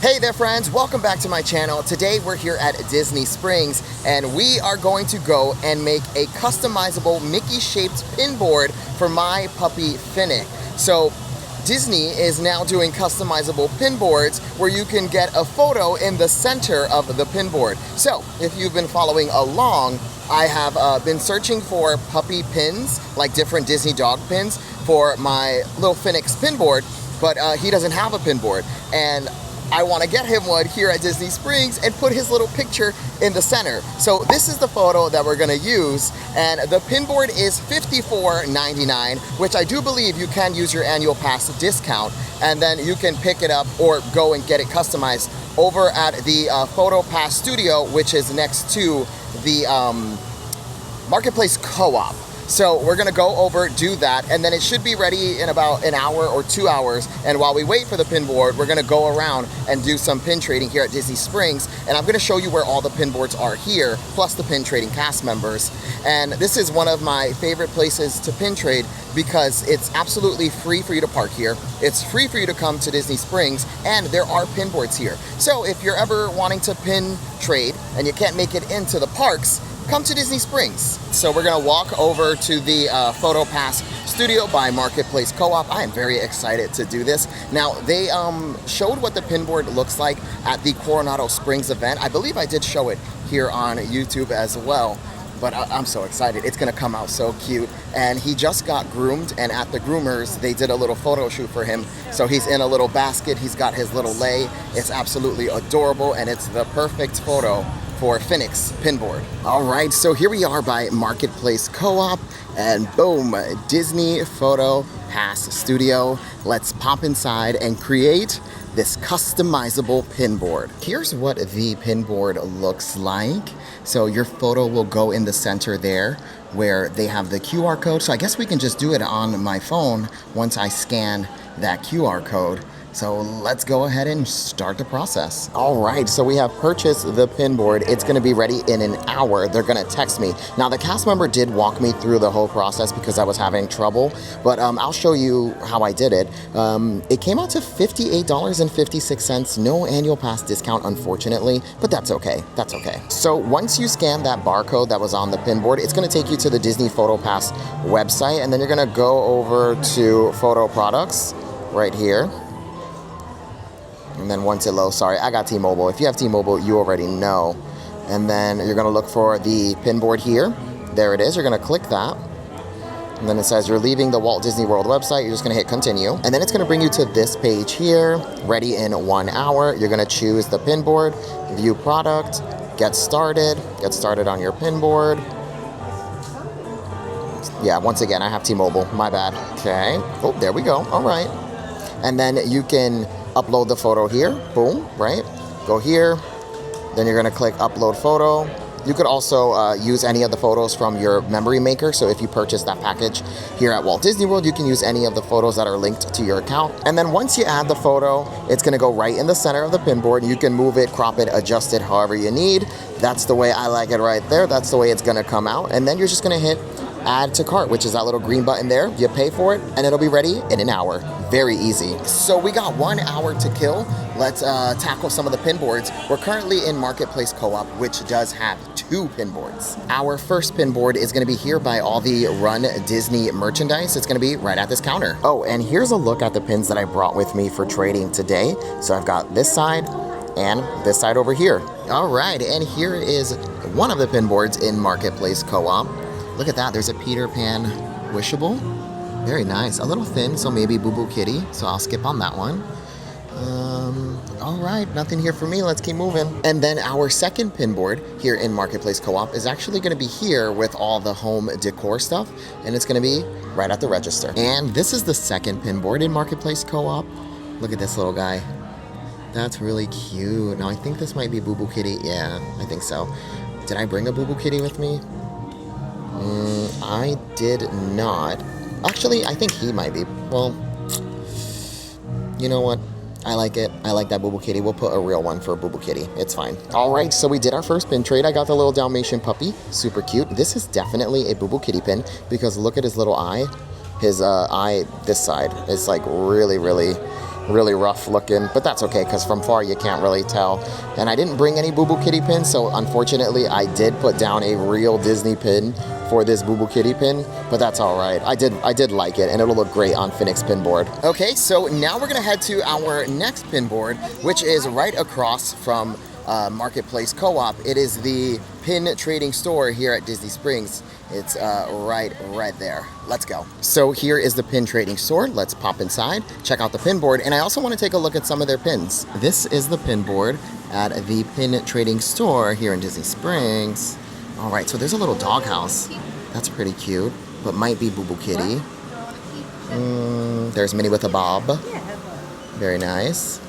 Hey there friends, welcome back to my channel. Today we're here at Disney Springs and we are going to go and make a customizable Mickey shaped pin board for my puppy Finnick. So Disney is now doing customizable pin boards where you can get a photo in the center of the pin board. So if you've been following along, I have been searching for puppy pins, like different Disney dog pins for my little Finnick's pin board, but he doesn't have a pin board. And I want to get him one here at Disney Springs and put his little picture in the center. So this is the photo that we're going to use, and the pin board is $54.99, which I do believe you can use your annual pass discount, and then you can pick it up or go and get it customized over at the Photo Pass Studio, which is next to the Marketplace Co-op. So we're gonna go over, do that, and then it should be ready in about an hour or 2 hours. And while we wait for the pin board, we're gonna go around and do some pin trading here at Disney Springs. And I'm gonna show you where all the pin boards are here, plus the pin trading cast members. And this is one of my favorite places to pin trade because it's absolutely free for you to park here. It's free for you to come to Disney Springs, and there are pin boards here. So if you're ever wanting to pin trade and you can't make it into the parks, come to Disney Springs. So we're gonna walk over to the Photo Pass Studio by Marketplace Co-op. I am very excited to do this. Now, they showed what the pin board looks like at the Coronado Springs event. I believe I did show it here on YouTube as well, but I'm so excited. It's gonna come out so cute. And he just got groomed, and at the groomers, they did a little photo shoot for him. So he's in a little basket, he's got his little lei. It's absolutely adorable, and it's the perfect photo for Finnick's pin board. All right, so here we are by Marketplace Co-op, and boom, Disney Photo Pass Studio. Let's pop inside and create this customizable pin board. Here's what the pin board looks like. So your photo will go in the center there where they have the QR code. So I guess we can just do it on my phone once I scan that QR code. So let's go ahead and start the process. All right, so we have purchased the pin board. It's gonna be ready in an hour. They're gonna text me. Now the cast member did walk me through the whole process because I was having trouble, but I'll show you how I did it. It came out to $58.56, no annual pass discount, unfortunately, but that's okay, that's okay. So once you scan that barcode that was on the pin board, it's gonna take you to the Disney Photo Pass website, and then you're gonna go over to Photo Products right here. And then once it loads, sorry, I got T-Mobile. If you have T-Mobile, you already know. And then you're gonna look for the pin board here. There it is, you're gonna click that. And then it says you're leaving the Walt Disney World website. You're just gonna hit continue. And then it's gonna bring you to this page here, ready in 1 hour. You're gonna choose the pin board, view product, get started on your pin board. Yeah, once again, I have T-Mobile, my bad. Okay, oh, there we go, all right. And then you can upload the photo here, boom, right? Go here, then you're gonna click upload photo. You could also use any of the photos from your memory maker. So if you purchase that package here at Walt Disney World, you can use any of the photos that are linked to your account. And then once you add the photo, it's gonna go right in the center of the pin board. You can move it, crop it, adjust it however you need. That's the way I like it right there. That's the way it's gonna come out. And then you're just gonna hit add to cart, which is that little green button there. You pay for it and it'll be ready in an hour. Very easy. So we got 1 hour to kill. Let's tackle some of the pin boards. We're currently in Marketplace Co-op, which does have 2 pin boards. Our first pin board is gonna be here by all the Run Disney merchandise. It's gonna be right at this counter. Oh, and here's a look at the pins that I brought with me for trading today. So I've got this side and this side over here. All right, and here is one of the pin boards in Marketplace Co-op. Look at that, there's a Peter Pan wishable. Very nice, a little thin, so maybe Boo Boo Kitty, so I'll skip on that one. All right, nothing here for me, let's keep moving. And then our second pin board here in Marketplace Co-op is actually gonna be here with all the home decor stuff, and it's gonna be right at the register. And this is the second pin board in Marketplace Co-op. Look at this little guy. That's really cute. Now I think this might be Boo Boo Kitty, yeah, I think so. Did I bring a Boo Boo Kitty with me? I did not. Actually, I think he might be. Well, you know what? I like it. I like that Boo Boo Kitty. We'll put a real one for Boo Boo Kitty. It's fine. All right, so we did our first pin trade. I got the little Dalmatian puppy. Super cute. This is definitely a Boo Boo Kitty pin because look at his little eye. His eye, this side, is like really, really really rough looking, but that's okay because from far you can't really tell. And I didn't bring any Boo Boo Kitty pins, so unfortunately I did put down a real Disney pin for this Boo Boo Kitty pin, but that's all right. I did like it, and it'll look great on Finnick's pin board. Okay, so now we're gonna head to our next pin board, which is right across from Marketplace Co-op. It is the pin trading store here at Disney Springs. It's right there. Let's go. So here is the pin trading store. Let's pop inside, check out the pin board, and I also want to take a look at some of their pins. This is the pin board at the pin trading store here in Disney Springs. All right, so there's a little doghouse. That's pretty cute, but might be Boo Boo Kitty. There's Minnie with a bob. Very nice.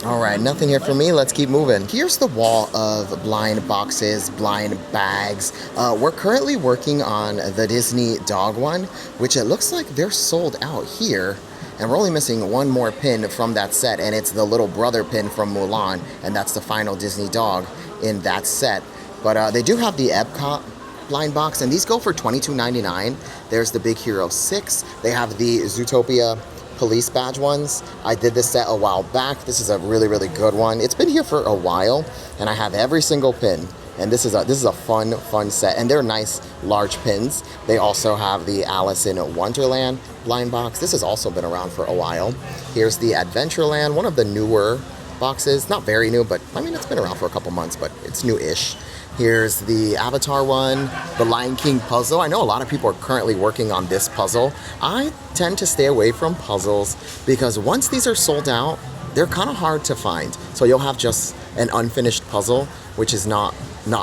All right, nothing here for me. Let's keep moving. Here's the wall of blind boxes, blind bags. We're currently working on the Disney dog one, which it looks like they're sold out here. And we're only missing one more pin from that set, and it's the little brother pin from Mulan, and that's the final Disney dog in that set. But they do have the Epcot blind box, and these go for $22.99. There's the Big Hero 6. They have the Zootopia police badge ones. I did this set a while back. This is a really good one. It's been here for a while, and I have every single pin. And this is a fun set, and they're nice large pins. They also have the Alice in Wonderland blind box. This has also been around for a while. Here's the Adventureland, one of the newer boxes. Not very new, but I mean, it's been around for a couple months, but it's new-ish. Here's the Avatar one, the Lion King puzzle. I know a lot of people are currently working on this puzzle. I tend to stay away from puzzles because once these are sold out, they're kind of hard to find. So you'll have just an unfinished puzzle, which is not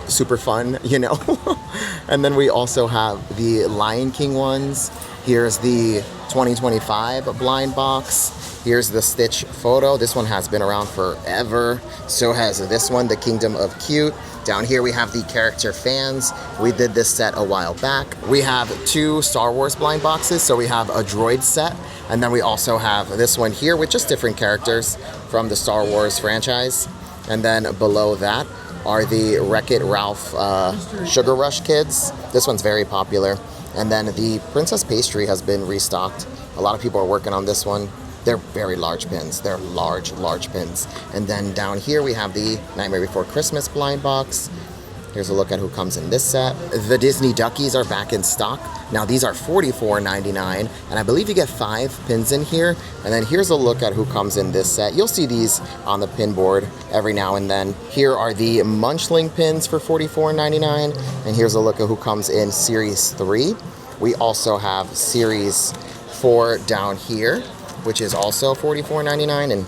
super fun, you know? And then we also have the Lion King ones. Here's the 2025 blind box. Here's the Stitch photo. This one has been around forever. So has this one, the Kingdom of Cute. Down here we have the character fans. We did this set a while back. We have two Star Wars blind boxes. So we have a droid set, and then we also have this one here with just different characters from the Star Wars franchise. And then below that are the Wreck-It Ralph Sugar Rush kids. This one's very popular. And then the Princess Pastry has been restocked. A lot of people are working on this one. They're very large pins. They're large pins. And then down here we have the Nightmare Before Christmas blind box. Here's a look at who comes in this set. The Disney Duckies are back in stock. Now these are $44.99, and I believe you get 5 pins in here. And then here's a look at who comes in this set. You'll see these on the pin board every now and then. Here are the Munchling pins for $44.99, and here's a look at who comes in Series 3. We also have Series 4 down here, which is also $44.99, and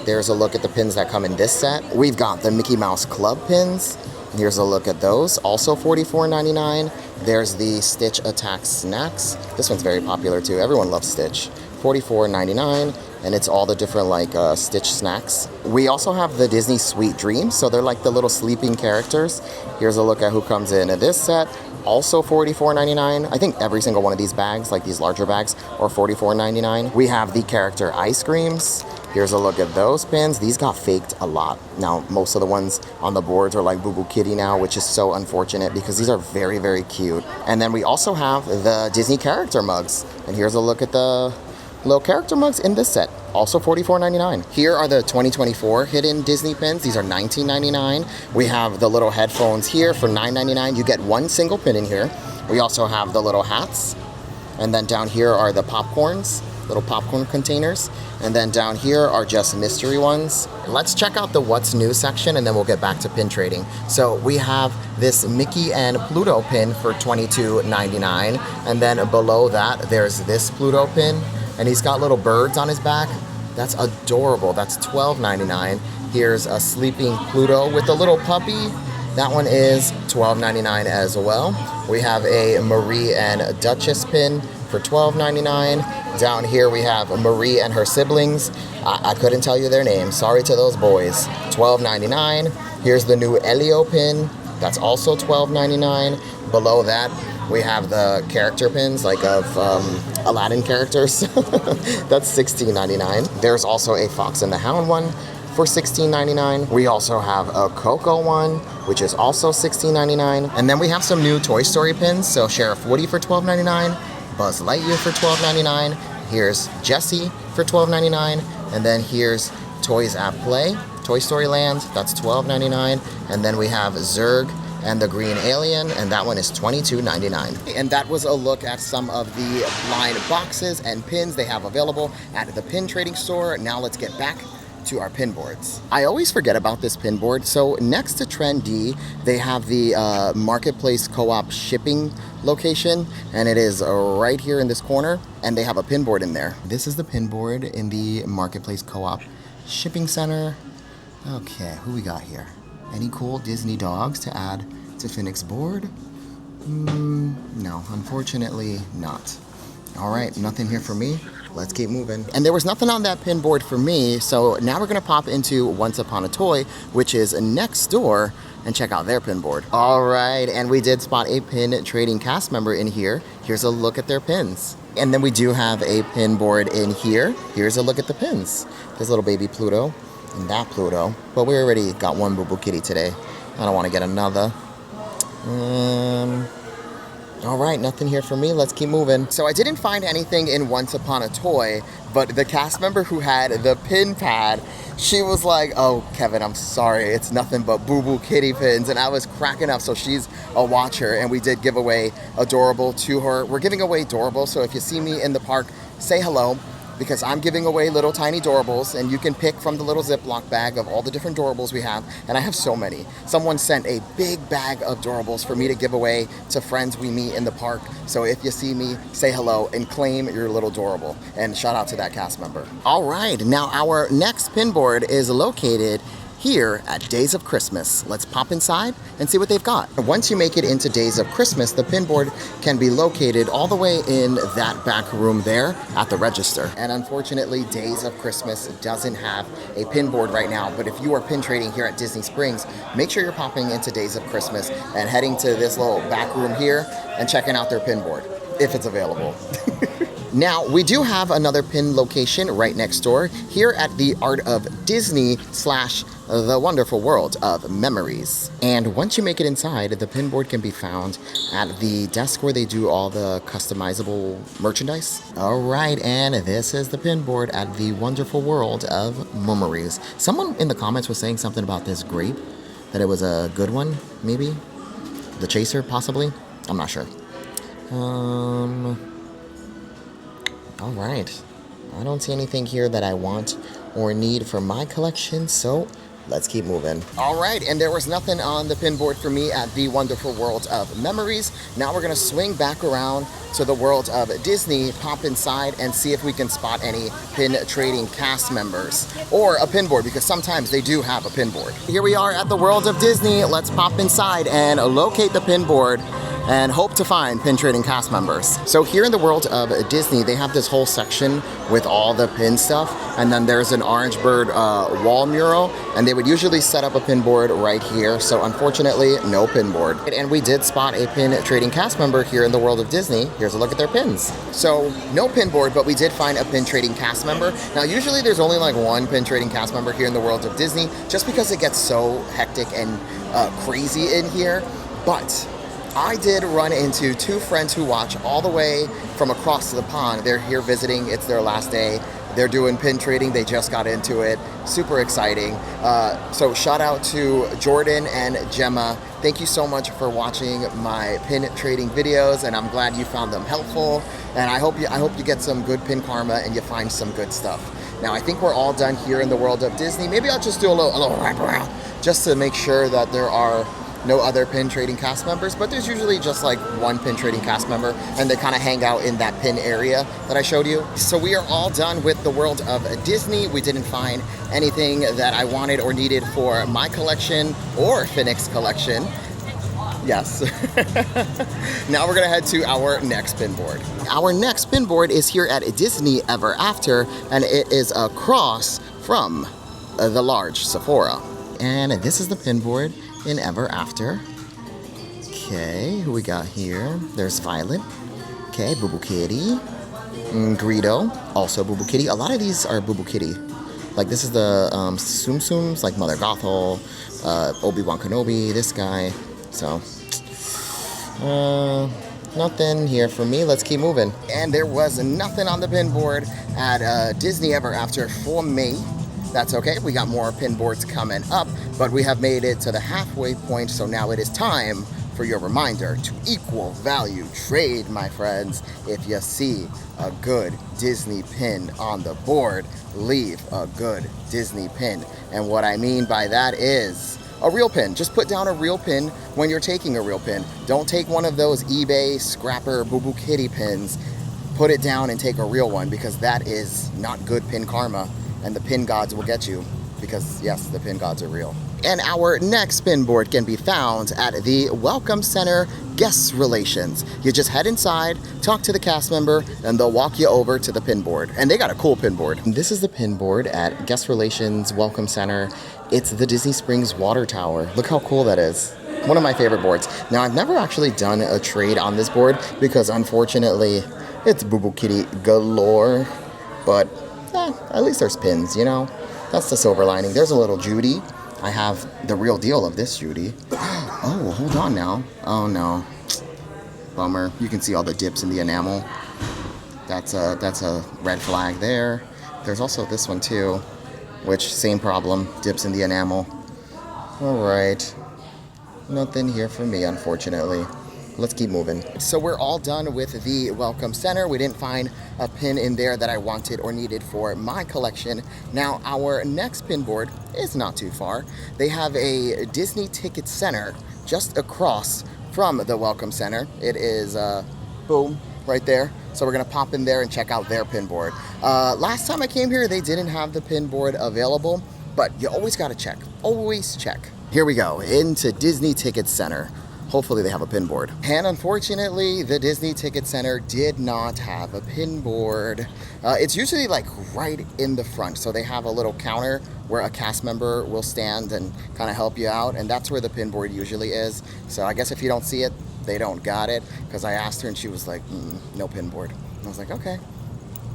there's a look at the pins that come in this set. We've got the Mickey Mouse Club pins. Here's a look at those, also $44.99. There's the Stitch Attack Snacks. This one's very popular too. Everyone loves Stitch. $44.99, and it's all the different Stitch snacks. We also have the Disney Sweet Dreams, so they're like the little sleeping characters. Here's a look at who comes in this set. Also $44.99. I think every single one of these bags, like these larger bags, are $44.99. We have the character ice creams. Here's a look at those pins. These got faked a lot. Now, most of the ones on the boards are like Boo Boo Kitty now, which is so unfortunate because these are very cute. And then we also have the Disney character mugs. And here's a look at the little character mugs in this set. Also $44.99. Here are the 2024 hidden Disney pins. These are $19.99. We have the little headphones here for $9.99. You get one single pin in here. We also have the little hats. And then down here are the popcorns, little popcorn containers. And then down here are just mystery ones. Let's check out the what's new section, and then we'll get back to pin trading. So we have this Mickey and Pluto pin for $22.99. And then below that, there's this Pluto pin. And he's got little birds on his back. That's adorable. That's $12.99. Here's a sleeping Pluto with a little puppy. That one is $12.99 as well. We have a Marie and Duchess pin for $12.99. Down here we have Marie and her siblings. I couldn't tell you their names. Sorry to those boys. $12.99. Here's the new Elio pin. That's also $12.99. Below that, we have the character pins, like of Aladdin characters. That's $16.99. There's also a Fox and the Hound one for $16.99. We also have a Coco one, which is also $16.99. And then we have some new Toy Story pins. So Sheriff Woody for $12.99, Buzz Lightyear for $12.99. Here's Jessie for $12.99. And then here's Toys at Play, Toy Story Land, that's $12.99. And then we have Zurg and the Green Alien, and that one is $22.99. And that was a look at some of the line boxes and pins they have available at the pin trading store. Now let's get back to our pin boards. I always forget about this pin board. So next to Trendy, they have the Marketplace Co-op shipping location, and it is right here in this corner, and they have a pin board in there. This is the pin board in the Marketplace Co-op shipping center. Okay, who we got here? Any cool Disney dogs to add to Phoenix board? No, unfortunately not. All right, nothing here for me. Let's keep moving. And there was nothing on that pin board for me, so now we're gonna pop into Once Upon a Toy, which is next door, and check out their pin board. All right, and we did spot a pin trading cast member in here. Here's a look at their pins. And then we do have a pin board in here. Here's a look at the pins. There's little baby Pluto and that Pluto, but we already got one Boo Boo Kitty today. I don't wanna get another. All right, nothing here for me. Let's keep moving. So I didn't find anything in Once Upon a Toy, but the cast member who had the pin pad, she was like, oh, Kevin, I'm sorry. It's nothing but Boo Boo Kitty pins. And I was cracking up. So she's a watcher, and we did give away Adorable to her. We're giving away Adorable, so if you see me in the park, say hello, because I'm giving away little tiny Doorables, and you can pick from the little Ziploc bag of all the different Doorables we have, and I have so many. Someone sent a big bag of Doorables for me to give away to friends we meet in the park, so if you see me, say hello and claim your little Doorable, and shout out to that cast member. All right, now our next pin board is located here at Days of Christmas. Let's pop inside and see what they've got. Once you make it into Days of Christmas, the pin board can be located all the way in that back room there at the register. And unfortunately, Days of Christmas doesn't have a pin board right now, but if you are pin trading here at Disney Springs, make sure you're popping into Days of Christmas and heading to this little back room here and checking out their pin board, if it's available. Now, we do have another pin location right next door here at the Art of Disney / The Wonderful World of Memories. And once you make it inside, the pin board can be found at the desk where they do all the customizable merchandise. All right, and this is the pin board at the Wonderful World of Memories. Someone in the comments was saying something about this grape, that it was a good one, maybe? The Chaser, possibly? I'm not sure. All right, I don't see anything here that I want or need for my collection, so let's keep moving. All right, and there was nothing on the pin board for me at the Wonderful World of Memories. Now we're gonna swing back around to the World of Disney, pop inside and see if we can spot any pin trading cast members or a pin board, because sometimes they do have a pin board. Here we are at the World of Disney. Let's pop inside and locate the pin board and hope to find pin trading cast members. So here in the World of Disney, they have this whole section with all the pin stuff, and then there's an Orange Bird wall mural, and they would usually set up a pin board right here. So unfortunately, no pin board. And we did spot a pin trading cast member here in the World of Disney. Here's a look at their pins. So no pin board, but we did find a pin trading cast member. Now usually there's only like one pin trading cast member here in the World of Disney, just because it gets so hectic and crazy in here. But I did run into two friends who watch all the way from across the pond. They're here visiting. It's their last day. They're doing pin trading. They just got into it. Super exciting. So shout out to Jordan and Gemma. Thank you so much for watching my pin trading videos, and I'm glad you found them helpful. And I hope you get some good pin karma and you find some good stuff. Now I think we're all done here in the World of Disney. Maybe I'll just do a little wrap around just to make sure that there are no other pin trading cast members, but there's usually just like one pin trading cast member, and they kind of hang out in that pin area that I showed you. So we are all done with the World of Disney. We didn't find anything that I wanted or needed for my collection or Phoenix collection. Yes. Now we're gonna head to our next pin board. Our next pin board is here at Disney Ever After, and it is across from the large Sephora. And this is the pin board in Ever After. Okay, who we got here? There's Violet. Okay, Boo Boo Kitty. Greedo, also Boo Boo Kitty. A lot of these are Boo Boo Kitty. Like this is the Tsum Tsums, like Mother Gothel, Obi-Wan Kenobi, this guy. So, nothing here for me. Let's keep moving. And there was nothing on the pin board at Disney Ever After for me. That's okay, we got more pin boards coming up, but we have made it to the halfway point, so now it is time for your reminder to equal value trade, my friends. If you see a good Disney pin on the board, leave a good Disney pin. And what I mean by that is a real pin. Just put down a real pin when you're taking a real pin. Don't take one of those eBay scrapper Boo Boo Kitty pins. Put it down and take a real one, because that is not good pin karma, and the pin gods will get you, because yes, the pin gods are real. And our next pin board can be found at the Welcome Center Guest Relations. You just head inside, talk to the cast member, and they'll walk you over to the pin board. And they got a cool pin board. This is the pin board at Guest Relations Welcome Center. It's the Disney Springs Water Tower. Look how cool that is. One of my favorite boards. Now, I've never actually done a trade on this board because unfortunately, it's Boo Boo Kitty galore. But at least there's pins, you know? That's the silver lining. There's a little Judy. I have the real deal of this Judy. Oh, hold on now. Oh no. Bummer. You can see all the dips in the enamel. That's a red flag there. There's also this one too, which same problem, dips in the enamel. All right. Nothing here for me, unfortunately. Let's keep moving. So we're all done with the Welcome Center. We didn't find a pin in there that I wanted or needed for my collection. Now our next pin board is not too far. They have a Disney Ticket Center just across from the Welcome Center. It is, boom, right there. So we're gonna pop in there and check out their pin board. Last time I came here, they didn't have the pin board available, but you always gotta check, always check. Here we go, into Disney Ticket Center. Hopefully they have a pin board. And unfortunately, the Disney Ticket Center did not have a pin board. It's usually like right in the front. So they have a little counter where a cast member will stand and kind of help you out. And that's where the pin board usually is. So I guess if you don't see it, they don't got it. Because I asked her and she was like, no pin board. And I was like, okay,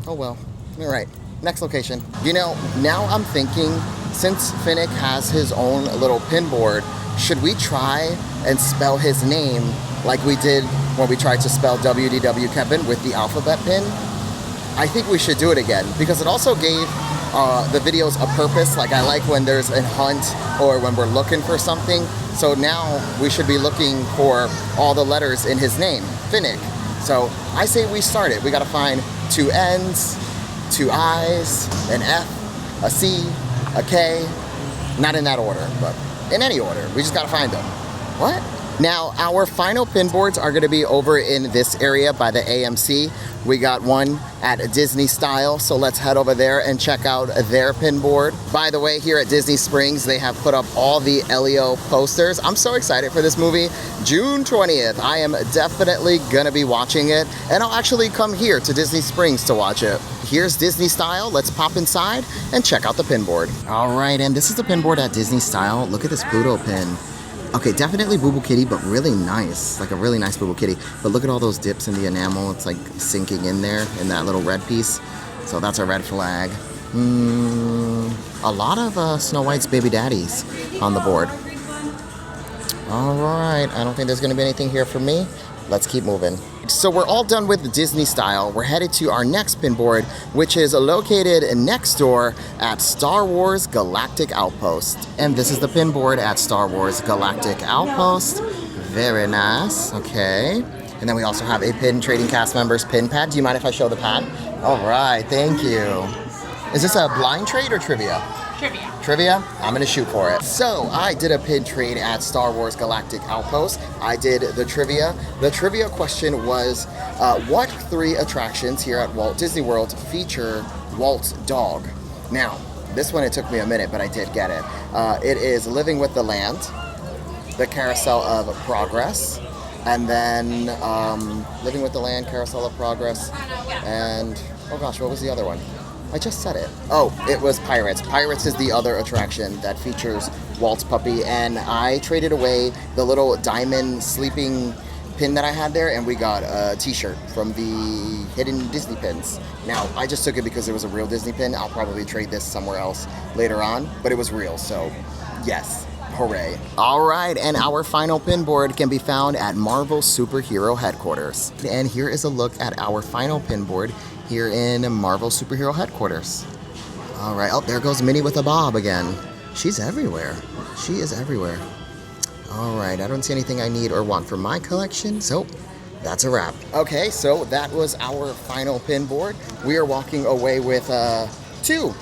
oh well, all right. Next location. You know, now I'm thinking, since Finnick has his own little pin board, should we try and spell his name like we did when we tried to spell WDW Kevin with the alphabet pin? I think we should do it again, because it also gave the videos a purpose. Like, I like when there's a hunt or when we're looking for something. So now we should be looking for all the letters in his name, Finnick. So I say we start it. We gotta find 2 N's, 2 I's, an F, a C, a K. Not in that order, but in any order. We just gotta find them. What? Now, our final pin boards are gonna be over in this area by the AMC. We got one at Disney Style, so let's head over there and check out their pin board. By the way, here at Disney Springs, they have put up all the Elio posters. I'm so excited for this movie. June 20th, I am definitely gonna be watching it, and I'll actually come here to Disney Springs to watch it. Here's Disney Style. Let's pop inside and check out the pin board. All right, and this is the pin board at Disney Style. Look at this Pluto pin. Okay, definitely Boo Boo Kitty, but really nice. Like a really nice Boo Boo Kitty. But look at all those dips in the enamel. It's like sinking in there in that little red piece. So that's a red flag. A lot of Snow White's baby daddies on the board. All right, I don't think there's gonna be anything here for me. Let's keep moving. So we're all done with the Disney Style. We're headed to our next pin board, which is located next door at Star Wars Galactic Outpost. And this is the pin board at Star Wars Galactic Outpost. Very nice, okay. And then we also have a pin trading cast members pin pad. Do you mind if I show the pad? All right, thank you. Is this a blind trade or trivia? Trivia. Trivia? I'm gonna shoot for it. So I did a pin trade at Star Wars Galactic Outpost. I did the trivia. The trivia question was, what 3 attractions here at Walt Disney World feature Walt's dog? Now, this one, it took me a minute, but I did get it. It is Living with the Land, the Carousel of Progress, and then Living with the Land, Carousel of Progress, and, oh gosh, what was the other one? I just said it. Oh, it was Pirates. Pirates is the other attraction that features Walt's puppy, and I traded away the little diamond sleeping pin that I had there, and we got a t-shirt from the hidden Disney pins. Now, I just took it because it was a real Disney pin. I'll probably trade this somewhere else later on, but it was real, so yes. Hooray. All right, and our final pin board can be found at Marvel Superhero Headquarters. And here is a look at our final pin board here in Marvel Superhero Headquarters. All right, oh, there goes Minnie with a bob again. She's everywhere. She is everywhere. All right, I don't see anything I need or want for my collection, so that's a wrap. Okay, so that was our final pin board. We are walking away with two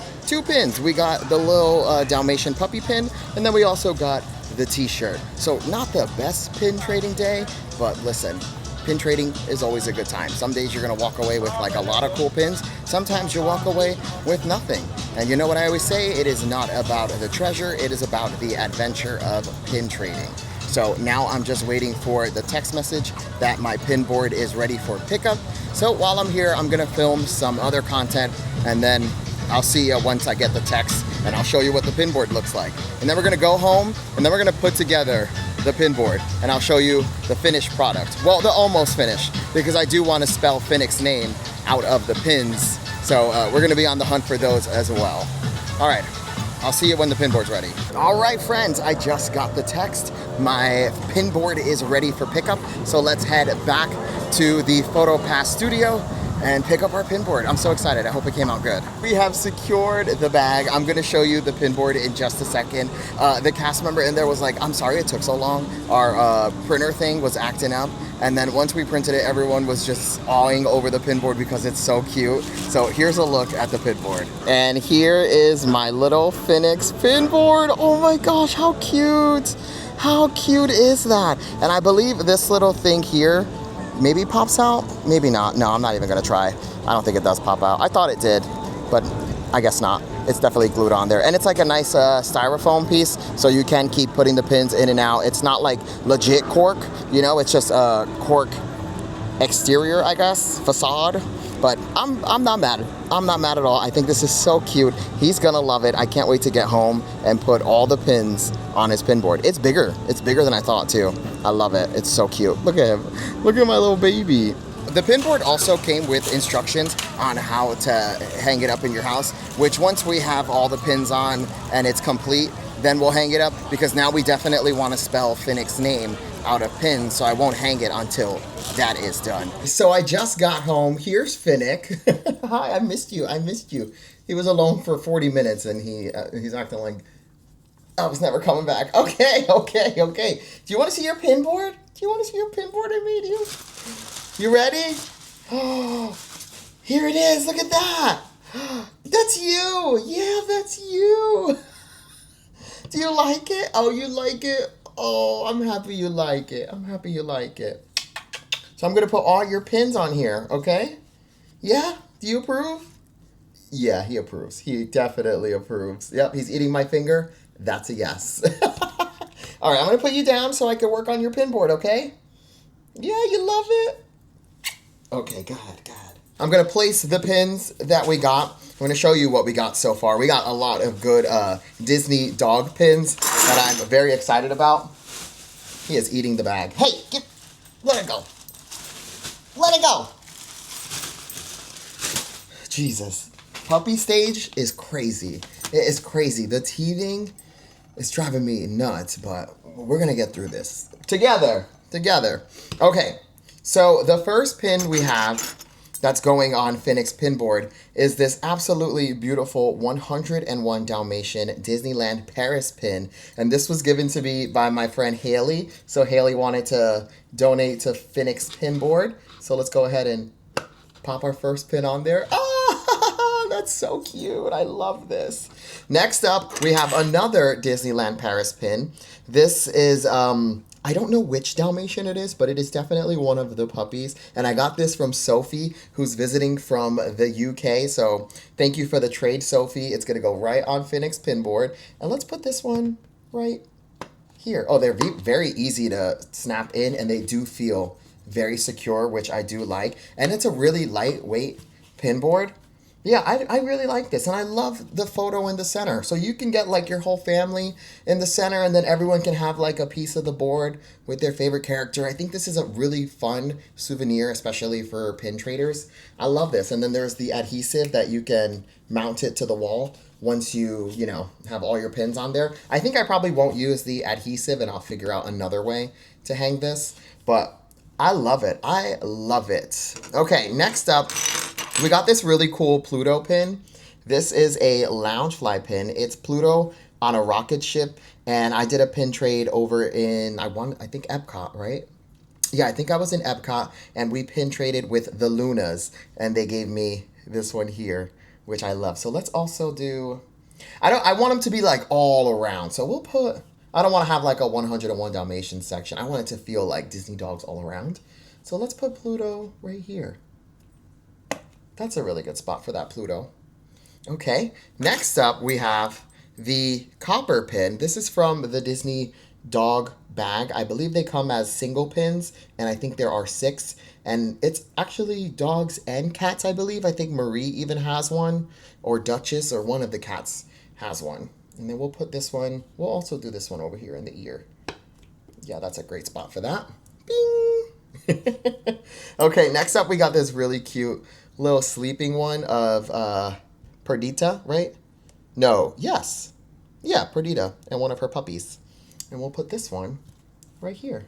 pins. We got the little Dalmatian puppy pin, and then we also got the t-shirt. So not the best pin trading day, but listen, pin trading is always a good time. Some days you're gonna walk away with like a lot of cool pins. Sometimes you'll walk away with nothing. And you know what I always say? It is not about the treasure, it is about the adventure of pin trading. So now I'm just waiting for the text message that my pin board is ready for pickup. So while I'm here, I'm gonna film some other content, and then I'll see you once I get the text, and I'll show you what the pin board looks like. And then we're gonna go home, and then we're gonna put together the pin board, and I'll show you the finished product. Well, the almost finished, because I do want to spell Finnick's name out of the pins. So we're gonna be on the hunt for those as well. All right, I'll see you when the pin board's ready. All right, friends, I just got the text. My pin board is ready for pickup. So let's head back to the PhotoPass studio and pick up our pin board. I'm so excited. I hope it came out good. We have secured the bag. I'm gonna show you the pin board in just a second. The cast member in there was like, I'm sorry it took so long. Our printer thing was acting up. And then once we printed it, everyone was just awing over the pin board because it's so cute. So here's a look at the pin board. And here is my little Finnick's pin board. Oh my gosh, how cute. How cute is that? And I believe this little thing here maybe pops out, maybe not. No, I'm not even gonna try. I don't think it does pop out. I thought it did, but I guess not. It's definitely glued on there. And it's like a nice styrofoam piece, so you can keep putting the pins in and out. It's not like legit cork, you know, it's just a cork exterior, I guess, facade. But I'm not mad. I'm not mad at all. I think this is so cute. He's gonna love it. I can't wait to get home and put all the pins on his pin board. It's bigger. It's bigger than I thought too. I love it. It's so cute. Look at him. Look at my little baby. The pin board also came with instructions on how to hang it up in your house, which once we have all the pins on and it's complete, then we'll hang it up, because now we definitely want to spell Finnick's name out of pins, so I won't hang it until that is done. So I just got home. Here's Finnick. Hi, I missed you. I missed you. He was alone for 40 minutes and he's acting like I was never coming back. Okay. Do you want to see your pin board? Do you want to see your pin board I made you? You ready? Oh, here it is. Look at that. That's you. Yeah, that's you. Do you like it? Oh, you like it? Oh, I'm happy you like it. I'm happy you like it. So I'm going to put all your pins on here, okay? Yeah? Do you approve? Yeah, he approves. He definitely approves. Yep, he's eating my finger. That's a yes. All right, I'm going to put you down so I can work on your pin board, okay? Yeah, you love it? Okay, good. I'm going to place the pins that we got. I'm going to show you what we got so far. We got a lot of good Disney dog pins that I'm very excited about. He is eating the bag. Hey, let it go. Let it go. Jesus. Puppy stage is crazy. It is crazy. The teething is driving me nuts, but we're going to get through this. Together. Okay, so the first pin we have that's going on Finnick's pin board is this absolutely beautiful 101 Dalmatian Disneyland Paris pin. And this was given to me by my friend Haley. So Haley wanted to donate to Finnick's pin board. So let's go ahead and pop our first pin on there. Oh, that's so cute. I love this. Next up, we have another Disneyland Paris pin. This is, I don't know which Dalmatian it is, but it is definitely one of the puppies. And I got this from Sophie, who's visiting from the UK. So thank you for the trade, Sophie. It's going to go right on Finnick's pin board. And let's put this one right here. Oh, they're very easy to snap in, and they do feel very secure, which I do like. And it's a really lightweight pin board. Yeah, I really like this, and I love the photo in the center. So you can get like your whole family in the center, and then everyone can have like a piece of the board with their favorite character. I think this is a really fun souvenir, especially for pin traders. I love this. And then there's the adhesive that you can mount it to the wall once you have all your pins on there. I think I probably won't use the adhesive, and I'll figure out another way to hang this, but I love it. I love it. Okay, next up, We got this really cool Pluto pin. This is a Loungefly pin. It's Pluto on a rocket ship, and I did a pin trade over in, I think Epcot, right? Yeah, I think I was in Epcot, and we pin traded with the Lunas, and they gave me this one here, which I love. So let's also do, I want them to be like all around. So we'll put, I don't want to have like a 101 Dalmatians section. I want it to feel like Disney dogs all around. So let's put Pluto right here. That's a really good spot for that Pluto. Okay, next up we have the copper pin. This is from the Disney dog bag. I believe they come as single pins, and I think there are 6. And it's actually dogs and cats, I believe. I think Marie even has one, or Duchess, or one of the cats has one. And then we'll put this one, we'll also do this one over here in the ear. Yeah, that's a great spot for that. Bing! Okay, next up we got this really cute little sleeping one of Perdita, right? No, yes. Yeah, Perdita and one of her puppies. And we'll put this one right here.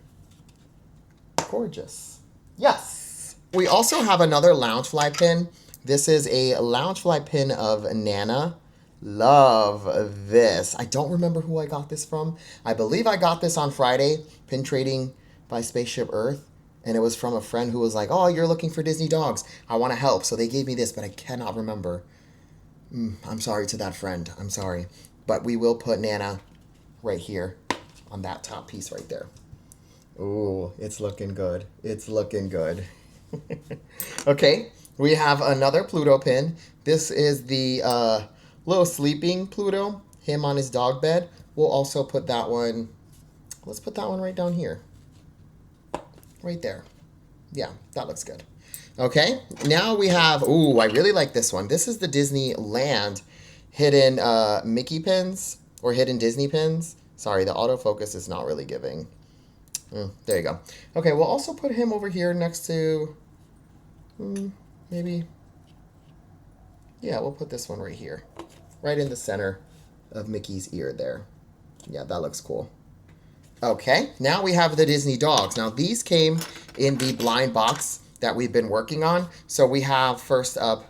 Gorgeous. Yes. We also have another Loungefly pin. This is a Loungefly pin of Nana. Love this. I don't remember who I got this from. I believe I got this on Friday, pin trading by Spaceship Earth. And it was from a friend who was like, oh, you're looking for Disney dogs. I want to help. So they gave me this, but I cannot remember. I'm sorry to that friend. I'm sorry. But we will put Nana right here on that top piece right there. Ooh, it's looking good. It's looking good. Okay, we have another Pluto pin. This is the little sleeping Pluto, him on his dog bed. We'll also put that one, let's put that one right down here. Right there. Yeah, that looks good. Okay, now we have, ooh, I really like this one. This is the Disneyland hidden Mickey pins, or hidden Disney pins. Sorry, the autofocus is not really giving. There you go. Okay, we'll also put him over here next to, maybe, yeah, we'll put this one right here. Right in the center of Mickey's ear there. Yeah, that looks cool. Okay, now we have the Disney dogs. Now these came in the blind box that we've been working on. So we have first up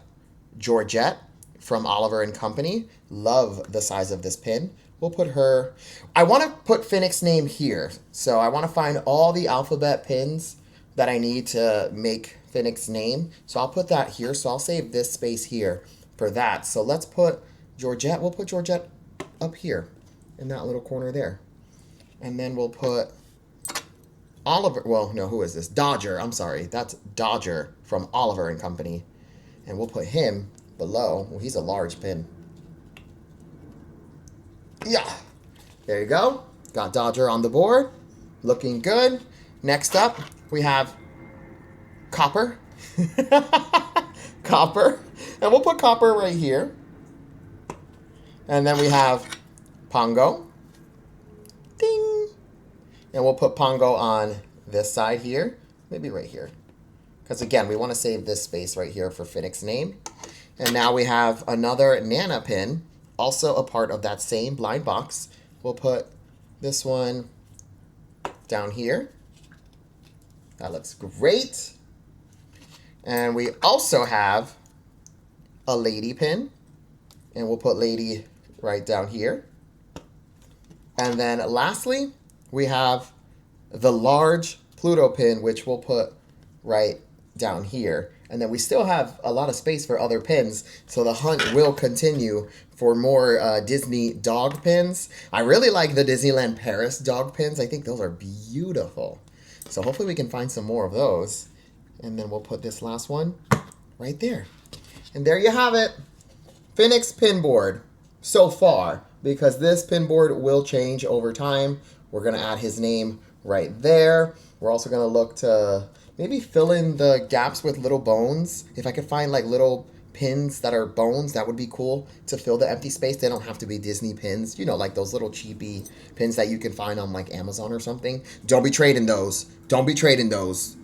Georgette from Oliver and Company. Love the size of this pin. We'll put her, I want to put Finnick's name here. So I want to find all the alphabet pins that I need to make Finnick's name. So I'll put that here. So I'll save this space here for that. So let's put Georgette, we'll put Georgette up here in that little corner there. And then we'll put Oliver, well, no, who is this? Dodger, I'm sorry. That's Dodger from Oliver and Company. And we'll put him below. Well, he's a large pin. Yeah. There you go. Got Dodger on the board. Looking good. Next up, we have Copper. Copper. And we'll put Copper right here. And then we have Pongo. Ding. And we'll put Pongo on this side here. Maybe right here. Because again, we want to save this space right here for Finnick's name. And now we have another Nana pin, also a part of that same blind box. We'll put this one down here. That looks great. And we also have a Lady pin. And we'll put Lady right down here. And then lastly, we have the large Pluto pin, which we'll put right down here. And then we still have a lot of space for other pins, so the hunt will continue for more Disney dog pins. I really like the Disneyland Paris dog pins. I think those are beautiful. So hopefully we can find some more of those. And then we'll put this last one right there. And there you have it. Finnick's pin board so far, because this pin board will change over time. We're going to add his name right there. We're also going to look to maybe fill in the gaps with little bones. If I could find like little pins that are bones, that would be cool to fill the empty space. They don't have to be Disney pins. You know, like those little cheapy pins that you can find on like Amazon or something. Don't be trading those. Don't be trading those.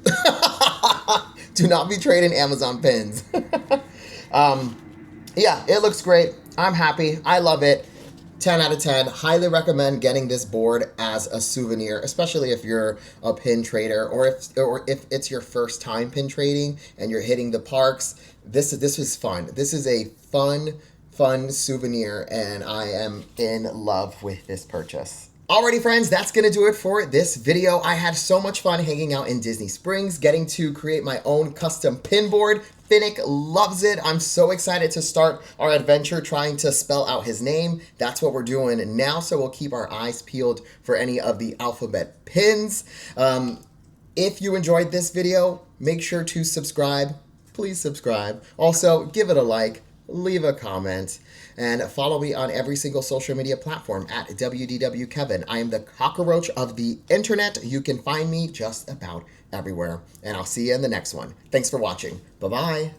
Do not be trading Amazon pins. Yeah, it looks great. I'm happy. I love it. 10 out of 10. Highly recommend getting this board as a souvenir, especially if you're a pin trader or if it's your first time pin trading and you're hitting the parks. This is fun. This is a fun souvenir, and I am in love with this purchase. Alrighty friends, that's gonna do it for this video. I had so much fun hanging out in Disney Springs, getting to create my own custom pin board. Finnick loves it. I'm so excited to start our adventure trying to spell out his name. That's what we're doing now, so we'll keep our eyes peeled for any of the alphabet pins. If you enjoyed this video, make sure to subscribe. Please subscribe. Also, give it a like, leave a comment, and follow me on every single social media platform at WDW Kevin. I am the cockroach of the internet. You can find me just about everywhere. And I'll see you in the next one. Thanks for watching. Bye-bye.